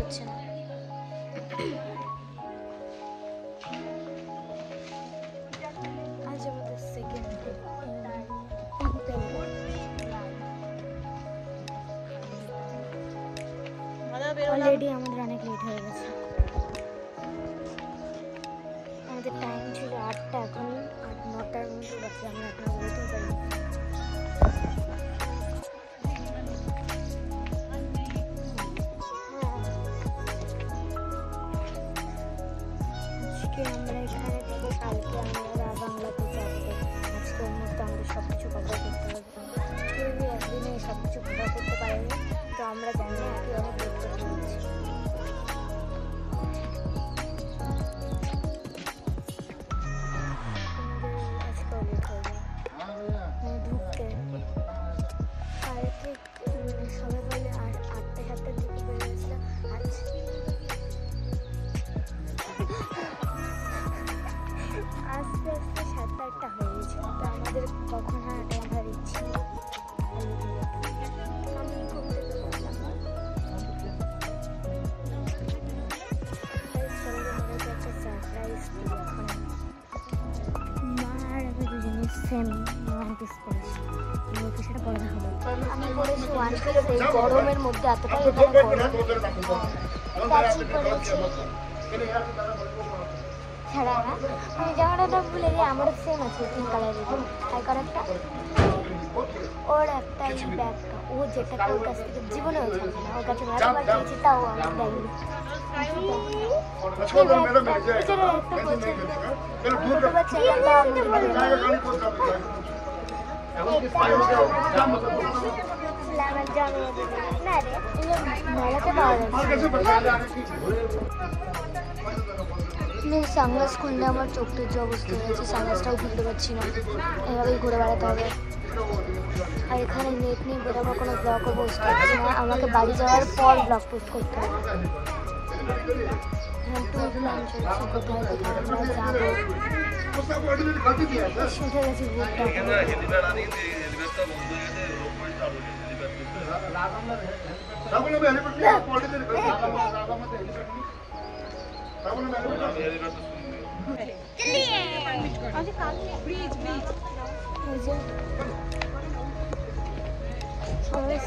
হচ্ছে না। আজ আমাদের সেকেন্ড ডে, অলরেডি আমাদের অনেক লেট হয়ে গেছে। আমাদের টাইম ছিল 8টা, এখন 9টার মধ্যে বাজে, আমরা এখন বেরোতে পারি। আজকে আমরা এখানে থেকে কালকে আমরা বাংলাতে যাবো। আজকে ওর মধ্যে আমাদের সব কিছু কভার করতে হবে। কেউ একদিনে সব কিছু কভার করতে পারেনি, তো আমরা জানি না কি অনেক লেট করে ফেলেছি। ঢুকতে আর ঠিক সবাই বলে আর 8টা 7টার দিকে বেরিয়েছিলাম। আস্তে আস্তে 7টা 8টা হয়ে গেছিল, তো আমাদের কখন হাঁটা আমার ইচ্ছে আমি ঘুম থেকে বললাম একটা সারপ্রাইজ দিই। এখন মা আর আমি দুজনে সেম ওয়ান পিস পরেছি, ওকে সেটা পরে দেখাবো। আমি পরেছি ওয়ান পিস, এই গরমের মধ্যে এতটাই এখানে গরম। প্যাচি পরেছি ছাড়া না, আমি জামাটা ভুলে যাই, আমারও সেম আছে পিঙ্ক কালারের। আর কয়েকটা ওর একটা এই ব্যাগটা, ও যেটা ওর কাছ থেকে জীবনে হচ্ছে না, ওর কাছে মেলাবার চেয়েছি, তাও আমি দেয়নি। সানগ্লাস খুললে আমার চোখটার যে অবস্থা হয়েছে, সানগ্লাসটাও খুলতে পারছি না, এভাবেই ঘুরে বেড়াতে হবে। আর এখানে নেট নিয়ে বেরোবার কোনো ব্লগও পোস্ট করছি না, আমাকে বাড়ি যাওয়ার পর ব্লগ পোস্ট করতে হবে। ট্যুর প্ল্যান চলছে, কোথায় কোথায় আমরা যাবো। শুধু গেছি ঘুরতে।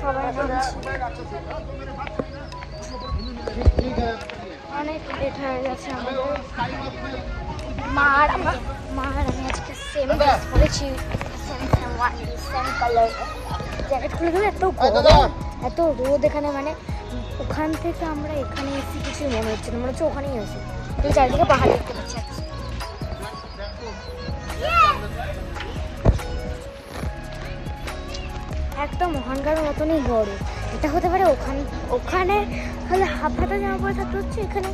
সবাই অনেক লেট হয়ে গেছে আমাদের। মা আর আমি আজকে সেম ড্রেস পরেছি, সেম কালার। জ্যাকেট খুলে গেলে এত গরম, এত রোদ এখানে, মানে ওখান থেকে আমরা এখানে এসে কিছু মনে হচ্ছে না, মনে হচ্ছে ওখানেই আসি। তুমি চারিদিকে পাহাড় দেখতে পাচ্ছি। একটা মহানগড়ের মতনই গরম। এটা হতে পারে ওখানে হলে হাফ হাতা জামা পরে থাকতে হচ্ছে, এখানে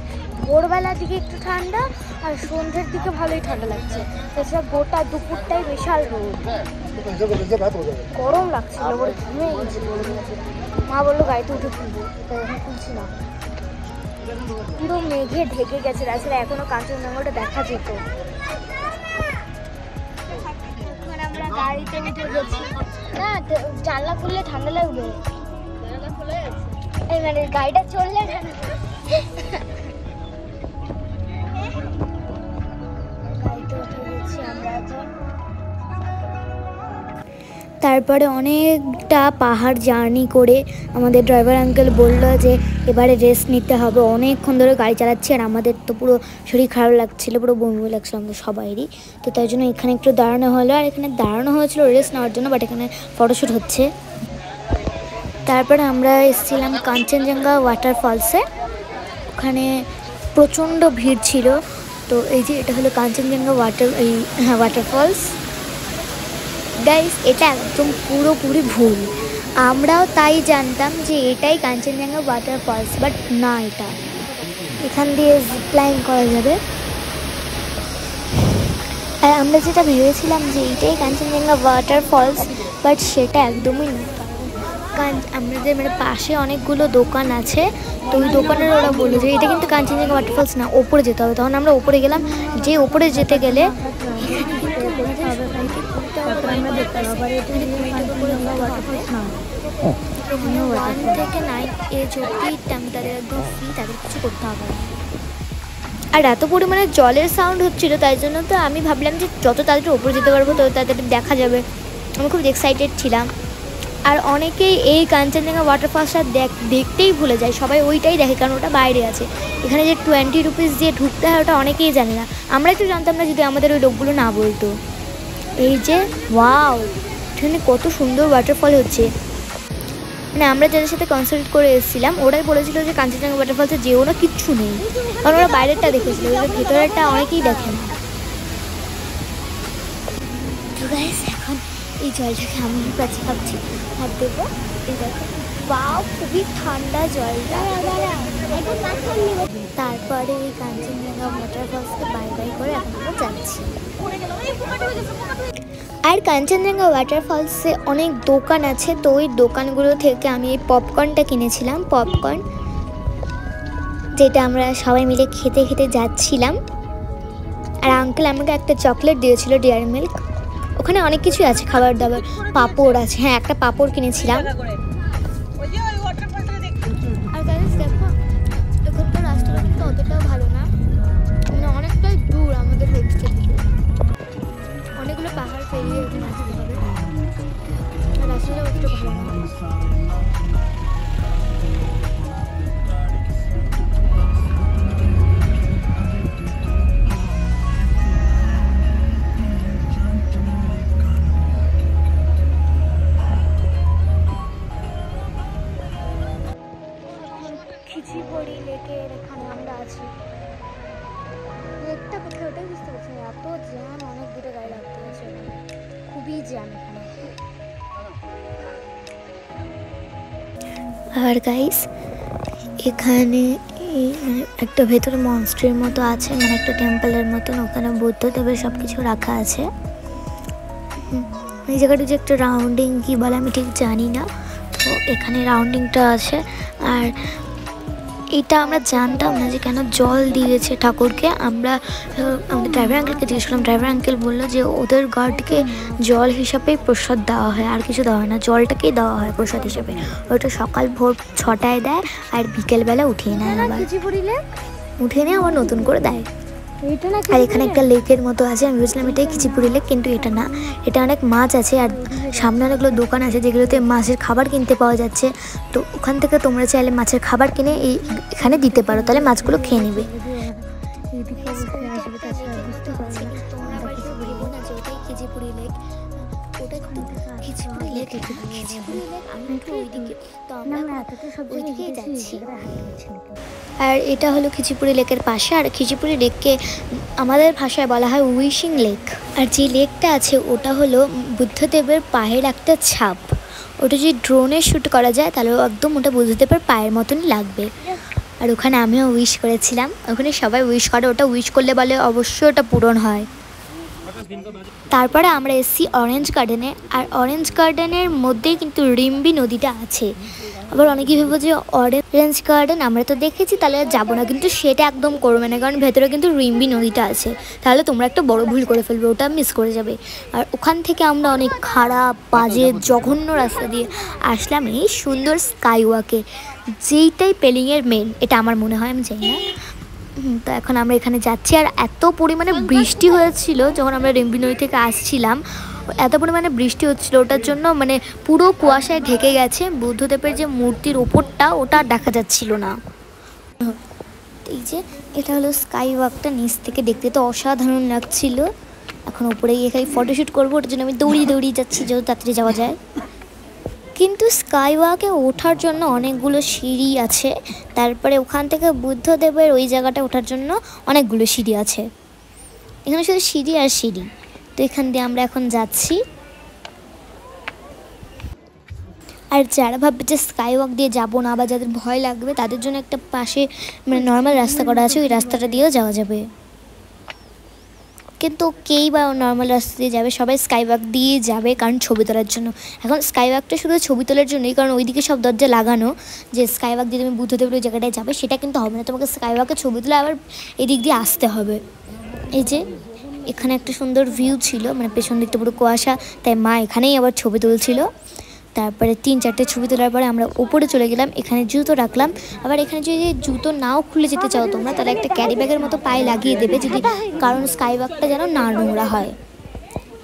ভোরবেলার দিকে একটু ঠান্ডা আর সন্ধ্যের দিকে ভালোই ঠান্ডা লাগছে। তাছাড়া গোটা দুপুরটাই বিশাল রোদ, গরম লাগছিল, বলে ঘুমে গেছিল। মা বললো গাড়িতে উঠে তুলবো, তাই এখন তুলছি না। পুরো মেঘে ঢেকে গেছে, তাছাড়া এখনো কাঞ্চনজঙ্ঘাটা দেখা যেত। এখন আমরা গাড়িতে উঠে গেছি। না, জানলা খুললে ঠান্ডা লাগবে, মানে গাড়িটা চললে ঠান্ডা। গাড়িতে উঠে গেছি আমরা এখন। তারপরে অনেকটা পাহাড় জার্নি করে আমাদের ড্রাইভার আঙ্কেল বললো যে এবারে রেস্ট নিতে হবে, অনেকক্ষণ ধরে গাড়ি চালাচ্ছি। আর আমাদের তো পুরো শরীর খারাপ লাগছিলো, পুরো বমি লাগছিল আমাদের সবাইরই। তো তাই জন্য এখানে একটু দাঁড়ানো হলো, আর এখানে দাঁড়ানো হয়েছিল রেস্ট নেওয়ার জন্য, বাট এখানে ফটোশ্যুট হচ্ছে। তারপরে আমরা এসেছিলাম কাঞ্চনজঙ্ঘা ওয়াটারফলসে, ওখানে প্রচণ্ড ভিড় ছিল। তো এই যে এটা হলো কাঞ্চনজঙ্ঘা ওয়াটারফলস। গাইস, এটা একদম পুরোপুরি ভুল, আমরাও তাই জানতাম যে এটাই কাঞ্চনজঙ্ঘা ওয়াটারফলস, বাট না, এটা এখান দিয়ে জিপলাইন করা যাবে। আর আমরা যেটা ভেবেছিলাম যে এইটাই কাঞ্চনজঙ্ঘা ওয়াটারফলস, বাট সেটা একদমই না। কারণ আমাদের মানে পাশে অনেকগুলো দোকান আছে, তো ওই দোকানের ওরা বললো যে এটা কিন্তু কাঞ্চনজঙ্ঘা ওয়াটারফলস না, ওপরে যেতে হবে। তখন আমরা ওপরে গেলাম, যে ওপরে যেতে গেলে ওখানে 1 থেকে 9 এজ অব্দি তাদের একদম ফ্রি, তাদের কিছু করতে হবে না। আর এত পরিমাণে জলের সাউন্ড হচ্ছিলো, তাই জন্য তো আমি ভাবলাম যে যত তাড়াতাড়ি ওপরে যেতে পারবো তত তাড়াতাড়ি দেখা যাবে। আমি খুব এক্সাইটেড ছিলাম। আর অনেকেই এই কাঞ্চনজঙ্ঘা ওয়াটারফলসটা দেখতেই ভুলে যায়, সবাই ওইটাই দেখে কারণ ওটা বাইরে আছে। এখানে যে 20 রুপিস দিয়ে ঢুকতে হয় ওটা অনেকেই জানে না, আমরা একটু জানতাম না যদি আমাদের ওই লোকগুলো না বলতো। এই যে ওয়াও, এখানে কত সুন্দর ওয়াটারফল হচ্ছে। মানে আমরা যাদের সাথে কনসাল্ট করে এসেছিলাম ওরাই বলেছিল যে কাঞ্চনজঙ্ঘা ওয়াটারফলসে যেও না, কিচ্ছু নেই, কারণ ওরা বাইরেরটা দেখেছিল, ওদের ভেতরেরটা অনেকেই দেখে না। তো গাইস এখন এই জলটাকে আমি কাছে ভাবছি হাত দেবো, এই দেখো বাও খুবই ঠান্ডা জলটা। তারপরে এই কাঞ্চনজঙ্ঘা ওয়াটারফলসকে বাই বাই করে এখন আমরা যাচ্ছি। আর কাঞ্চনজঙ্ঘা ওয়াটারফলসে অনেক দোকান আছে, তো ওই দোকানগুলো থেকে আমি এই পপকর্নটা কিনেছিলাম, পপকর্ন যেটা আমরা সবাই মিলে খেতে খেতে যাচ্ছিলাম। আর আঙ্কেল আমাকে একটা চকলেট দিয়েছিল ডেয়ারি মিল্ক। ওখানে অনেক কিছু আছে খাবার দাবার, পাঁপড় আছে, হ্যাঁ একটা পাঁপড় কিনেছিলাম। আর গাইস দেখো এখানকার রাস্তাটা কিন্তু অতটাও ভালো না, মানে অনেকটাই দূর আমাদের হোমস্টে থেকে, অনেকগুলো পাহাড় পেরিয়ে এখানে আসতে হবে, আর রাস্তাটা অতটা ভালো না। খিচিপড়ি লেকের এখানে আমরা আছি। লেকটা কোথায় ওটাই বুঝতে পারছি না, এত জ্যাম, অনেক দূরে গাড়ি লাগতে হচ্ছে, খুবই জ্যাম এখানে। আর গাইস এখানে একটা ভেতরে মনস্ট্রির মতো আছে, মানে একটা টেম্পলের মতন, ওখানে বুদ্ধদেবের সব কিছু রাখা আছে। এই জায়গাটা যে একটা রাউন্ডিং কি বলে আমি ঠিক জানি না, তো এখানে রাউন্ডিংটা আছে। আর এটা আমরা জানতাম না যে কেন জল দিয়েছে ঠাকুরকে। আমরা আমাদের ড্রাইভার আঙ্কেলকে জিজ্ঞেস করলাম, ড্রাইভার আঙ্কেল বললো যে ওদের গার্ডকে জল হিসাবেই প্রসাদ দেওয়া হয়, আর কিছু দেওয়া হয় না, জলটাকেই দেওয়া হয় প্রসাদ হিসেবে। ওইটা সকাল ভোর 6টায় দেয় আর বিকেলবেলা উঠিয়ে নেয়, আবার উঠিয়ে নিয়ে আবার নতুন করে দেয়। আর এখানে একটা লেকের মতো আছে, আমি বুঝলাম এটাই খিচিপুরি লেক, কিন্তু এটা না, এটা অনেক মাছ আছে আর সামনে অনেকগুলো দোকান আছে যেগুলোতে মাছের খাবার কিনতে পাওয়া যাচ্ছে। তো ওখান থেকে তোমরা চাইলে মাছের খাবার কিনে এখানে দিতে পারো, তাহলে মাছগুলো খেয়ে নেবে। আর এটা হলো খিচিপুরি লেকের পাশে, আর খিচিপুরি লেককে আমাদের ভাষায় বলা হয় উইশিং লেক। আর যে লেকটা আছে ওটা হলো বুদ্ধদেবের পায়ের একটা ছাপ, ওটা যদি ড্রোনে শ্যুট করা যায় তাহলে একদম ওটা বুদ্ধদেবের পায়ের মতনই লাগবে। আর ওখানে আমিও উইশ করেছিলাম, ওখানে সবাই উইশ করে, ওটা উইশ করলে বলে অবশ্যই ওটা পূরণ হয়। তারপরে আমরা এসেছি অরেঞ্জ গার্ডেনে, আর অরেঞ্জ গার্ডেনের মধ্যেই কিন্তু রিম্বি নদীটা আছে। আবার অনেকেই ভেবো যে অরেঞ্জ গার্ডেন আমরা তো দেখেছি তাহলে আর যাবো না, কিন্তু সেটা একদম করবে না, কারণ ভেতরে কিন্তু রিম্বি নদীটা আছে, তাহলে তোমরা একটা বড় ভুল করে ফেলবে, ওটা মিস করে যাবে। আর ওখান থেকে আমরা অনেক খারাপ বাজে জঘন্য রাস্তা দিয়ে আসলাম এই সুন্দর স্কাই ওয়াকে, যেইটাই পেলিংয়ের মেন, এটা আমার মনে হয়, আমি জানি না। তো এখন আমরা এখানে যাচ্ছি। আর এত পরিমাণে বৃষ্টি হয়েছিল যখন আমরা রিম্বি নদী থেকে আসছিলাম, এত পরিমাণে বৃষ্টি হচ্ছিল, ওটার জন্য মানে পুরো কুয়াশায় ঢেকে গেছে, বুদ্ধদেবের যে মূর্তির ওপরটা ওটা দেখা যাচ্ছিল না। এই যে এটা হলো স্কাই ওয়াকটা, নিচ থেকে দেখতে তো অসাধারণ লাগছিল। এখন ওপরে গিয়ে খালি ফটোশ্যুট করবো, ওটার জন্য আমি দৌড়িয়ে যাচ্ছি যত তাড়াতাড়ি যাওয়া যায়। কিন্তু স্কাই ওয়াকে ওঠার জন্য অনেকগুলো সিঁড়ি আছে, তারপরে ওখান থেকে বুদ্ধদেবের ওই জায়গাটা ওঠার জন্য অনেকগুলো সিঁড়ি আছে, এখানে শুধু সিঁড়ি আর সিঁড়ি। তো এখান দিয়ে আমরা এখন যাচ্ছি। আর যারা ভাববে যে স্কাই ওয়াক দিয়ে যাবো না বা যাদের ভয় লাগবে তাদের জন্য একটা পাশে মানে নর্মাল রাস্তা করা আছে, ওই রাস্তাটা দিয়েও যাওয়া যাবে। কিন্তু কেই বা নর্মাল রাস্তা দিয়ে যাবে, সবাই স্কাই ওয়াক দিয়ে যাবে কারণ ছবি তোলার জন্য। এখন স্কাই ওয়াকটা শুধু ছবি তোলার জন্যই, কারণ ওইদিকে সব দরজা লাগানো, যে স্কাই ওয়াক দিয়ে তুমি বুদ্ধদেবের ওই জায়গাটায় যাবে সেটা কিন্তু হবে না, তোমাকে স্কাই ওয়াকে ছবি তুলে আবার এদিক দিয়ে আসতে হবে। এই যে এখানে একটা সুন্দর ভিউ ছিল, মানে পেছন দিকটা পুরো কুয়াশা, তাই মা এখানেই আবার ছবি তুলছিল। তারপরে 3-4টে ছবি তোলার পরে আমরা উপরে চলে গেলাম, এখানে জুতো রাখলাম। আবার এখানে যদি জুতো নাও খুলে যেতে চাও তোমরা, তাহলে একটা ক্যারি ব্যাগের মতো পায়ে লাগিয়ে দেবে, যদি কারণ স্কাই ওয়াকটা যেন না নোংরা হয়,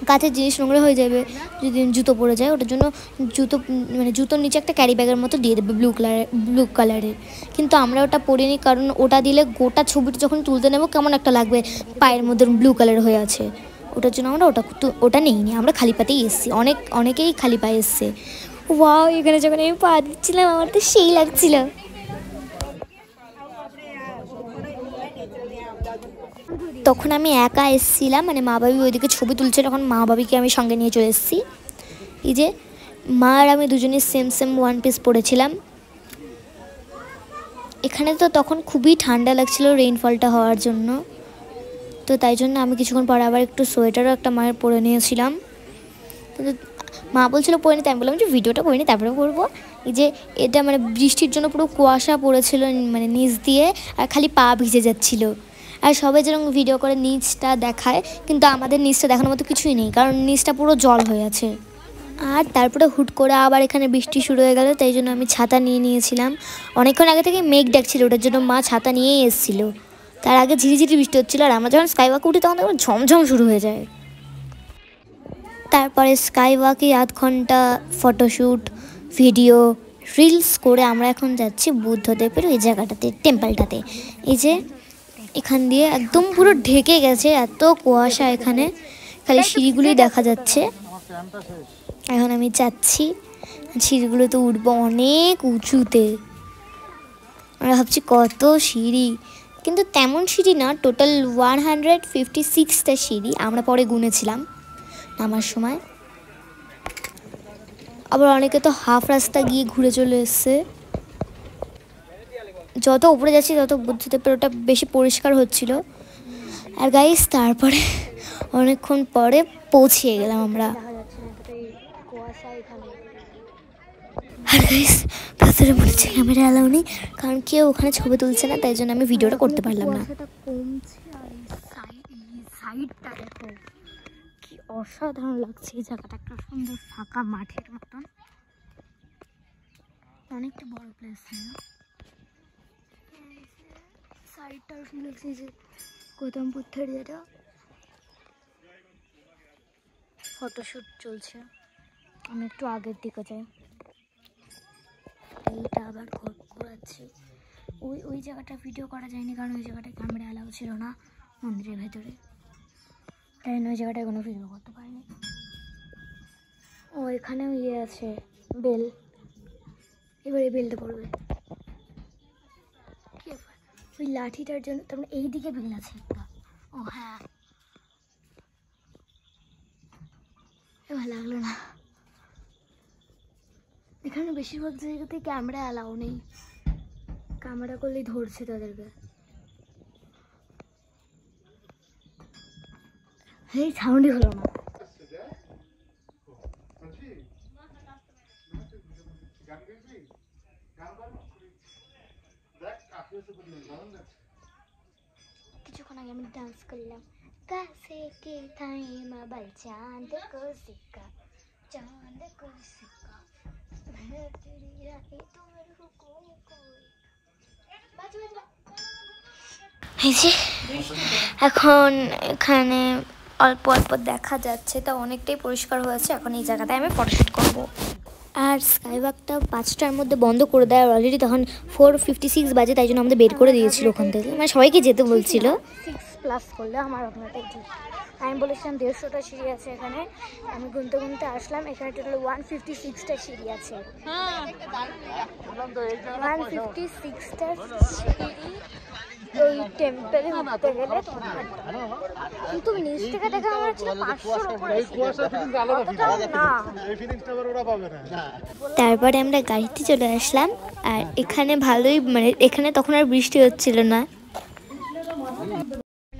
কাঁচের জিনিস নোংরা হয়ে যাবে যদি জুতো পরে যায়, ওটার জন্য জুতোর নিচে একটা ক্যারি ব্যাগের মতো দিয়ে দেবে ব্লু কালারের। কিন্তু আমরা ওটা পরিনি, কারণ ওটা দিলে গোটা ছবিটা যখন তুলতে নেবো কেমন একটা লাগবে, পায়ের মধ্যে ব্লু কালার হয়ে আছে, ওটার জন্য আমরা ওটা নিইনি, আমরা খালি পাতেই এসেছি। অনেকেই খালি পায়ে এসছে। ওয়াও, এখানে যখন আমি পা দিচ্ছিলাম আমার তো সেই লাগছিল। তখন আমি একা এসেছিলাম, মানে মা বাবি ওইদিকে ছবি তুলছে, তখন মা বাবিকে আমি সঙ্গে নিয়ে চলে এসেছি। এই যে মা আর আমি দুজনেই সেম ওয়ান পিস পরেছিলাম। এখানে তো তখন খুবই ঠান্ডা লাগছিল রেইনফলটা হওয়ার জন্য, তো তাই জন্য আমি কিছুক্ষণ পরে আবার একটু সোয়েটারও একটা মায়ের পরে নিয়েছিলাম। কিন্তু মা বলছিল পরে নিতে, আমি বললাম যে ভিডিওটা করে নিই তারপরে করবো। এই যে এটা মানে বৃষ্টির জন্য পুরো কুয়াশা পড়েছিল মানে নিচ দিয়ে, আর খালি পা ভিজে যাচ্ছিলো। আর সবাই যেরকম ভিডিও করে নিচটা দেখায়, কিন্তু আমাদের নিচটা দেখানোর মতো কিছুই নেই, কারণ নিচটা পুরো জল হয়ে আছে। আর তারপরে হুট করে আবার এখানে বৃষ্টি শুরু হয়ে গেল, তাই জন্য আমি ছাতা নিয়ে নিয়েছিলাম। অনেকক্ষণ আগে থেকে মেঘ ডাকছিল, ওটার জন্য মা ছাতা নিয়েই এসেছিলো। তার আগে ঝিরিঝিরি বৃষ্টি হচ্ছিলো, আর আমরা যখন স্কাই ওয়াকে উঠি তখন দেখো ঝমঝম শুরু হয়ে যায়। তারপরে স্কাই ওয়াকে 1/2 ঘন্টা ফটোশ্যুট, ভিডিও, রিলস করে আমরা এখন যাচ্ছি বুদ্ধদেবের ওই জায়গাটাতে, টেম্পলটাতে। এই যে এখান দিয়ে একদম পুরো ঢেকে গেছে, এত কুয়াশা, এখানে খালি সিঁড়িগুলোই দেখা যাচ্ছে। এখন আমি যাচ্ছি, সিঁড়িগুলোতে উঠবো অনেক উঁচুতে। আমরা ভাবছি কত সিঁড়ি, কিন্তু তেমন সিঁড়ি না, টোটাল 156টা সিঁড়ি আমরা পরে গুনেছিলাম নামার সময়। আবার অনেকে তো হাফ রাস্তা গিয়ে ঘুরে চলে এসছে। যত উপরে যাচ্ছি তত বুদ্ধদেবের ওটা বেশি পরিষ্কার হচ্ছিল। আর গাইস তারপরে অনেকক্ষণ পরে পৌঁছে গেলাম আমরা। আর গাইস ভেতরে মনে হচ্ছে ক্যামেরা অ্যালাউ নেই, কারণ কেউ ওখানে ছবি তুলছে না, তাই জন্য আমি ভিডিওটা করতে পারলাম না। সাইডটা দেখো কি অসাধারণ লাগছে, এই জায়গাটা একটা সুন্দর ফাঁকা মাঠের মতন, অনেকটা বড় প্লেস। সাইডটা সুন্দর লাগছে, যে গৌতম বুদ্ধের যেটা ফটোশ্যুট চলছে। আমি একটু আগের দিকে যাই, এইটা আবার ঘোরাচ্ছি। ওই জায়গাটা ভিডিও করা যায়নি, কারণ ওই জায়গাটায় ক্যামেরা অ্যালাউ ছিল না মন্দিরের ভেতরে, তাই জন্য ওই জায়গাটায় কোনো ভিডিও করতে পারিনি। ও এখানেও ইয়ে আছে, বেল, এবার এই বেলটা পড়বে। ওই লাঠিটার জন্য তারপরে এই দিকে বেল আছে একটা। ও হ্যাঁ, ভালো লাগলো না। এখানে বেশিরভাগ জায়গাতে ক্যামেরা অ্যালাউ নেই, ক্যামেরা করলেই ধরছে তাদেরকে। এই সাউন্ডই হলো না। কিছুক্ষণ আগে আমি ডান্স করলাম, কাছে কে টাইম আবার চাঁদ কো সিক্কা, চাঁদ কো সিক্কা, এখন এখানে অল্প অল্প দেখা যাচ্ছে, তা অনেকটাই পরিষ্কার হয়েছে। এখন এই জায়গাটায় আমি ফটোশ্যুট করবো। আর স্কাই ওয়াকটা 5টার মধ্যে বন্ধ করে দেয়, আর অলরেডি তখন 4:56 বাজে, তাই জন্য আমাদের বের করে দিয়েছিল ওখান থেকে, মানে সবাইকে যেতে বলছিল। 6+ করলে আমার ওখানটাই ঠিক। আমি বলেছিলাম 150টা সিঁড়ি আছে এখানে, আমি গুনতে গুনতে আসলাম, এখানে টোটাল 156টা সিঁড়ি আছে। 156টা সিঁড়ি এই টেম্পেলে উঠতে গেলে, কিন্তু নিচ থেকে দেখে আমার হচ্ছে 500-র উপরে। তারপরে আমরা গাড়িতে চলে আসলাম, আর এখানে ভালোই, মানে এখানে তখন আর বৃষ্টি হচ্ছিল না।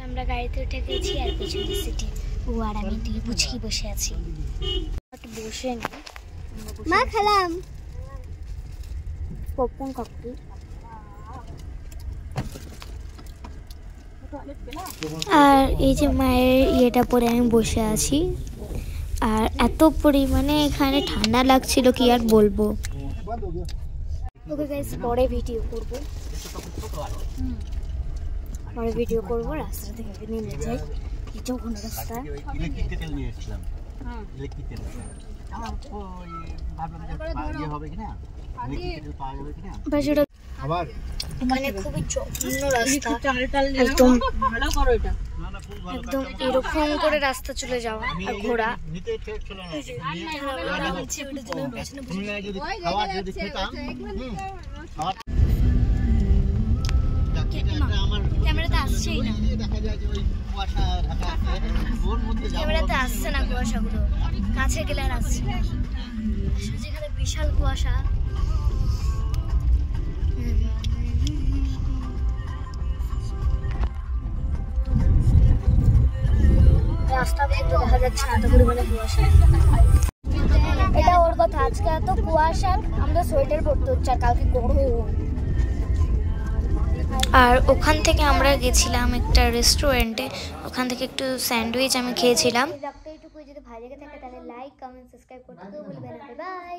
আমরা গাড়িতে উঠে গেছি, আর পেছনে সিটে ও আর আমি দুই বুঝকি বসে আছি। বসে মা খেলাম পপকর্ন কাকু। আর এই যে মায়ের ইয়েটা পরে আমি বসে আছি, আর এত পরিমাণে এখানে ঠান্ডা লাগছিল কি আর বলবো। ওকে গাইস, পরে ভিডিও করবো রাস্তা থেকে নেমে যাই। এটা কোনো রাস্তা ইলেকট্রিক কেটেল নিয়ে এসেছিলাম। ইলেকট্রিক কেটেল আমার ভাবলাম যে ইয়ে হবে কিনা, ইলেকট্রিক কেটেল পাওয়া যাবে কিনা। আবার মানে খুবই জঘন্য রাস্তা, একদম ভালো করো এটা, একদম এরকম করে রাস্তা চলে যাওয়া আর ঘোড়া। নিতে চলে না যদি খাবার যদি খেতাম ক্যামেরাতে আসছেই না, দেখা যায় যে ওই কুয়াশা ঢাকা ওর মধ্যে ক্যামেরাতে আসছে না কুয়াশাগুলো, কাছে গেলে আর আসছে না। যেখানে বিশাল কুয়াশা। রাস্তা কিন্তু দেখা যাচ্ছে না, এত পরিমাণে কুয়াশা। এটা ওর কথা, আজকে এত কুয়াশা আমাদের সোয়েটার পরতে হচ্ছে, আর কালকে গরম। আর ওখান থেকে আমরা গেছিলাম একটা রেস্টুরেন্টে, ওখান থেকে একটু স্যান্ডউইচ আমি খেয়েছিলাম। যদি ভালো লেগে থাকে তাহলে লাইক, কমেন্ট, সাবস্ক্রাইব করতে ভুলবেন না। বাই।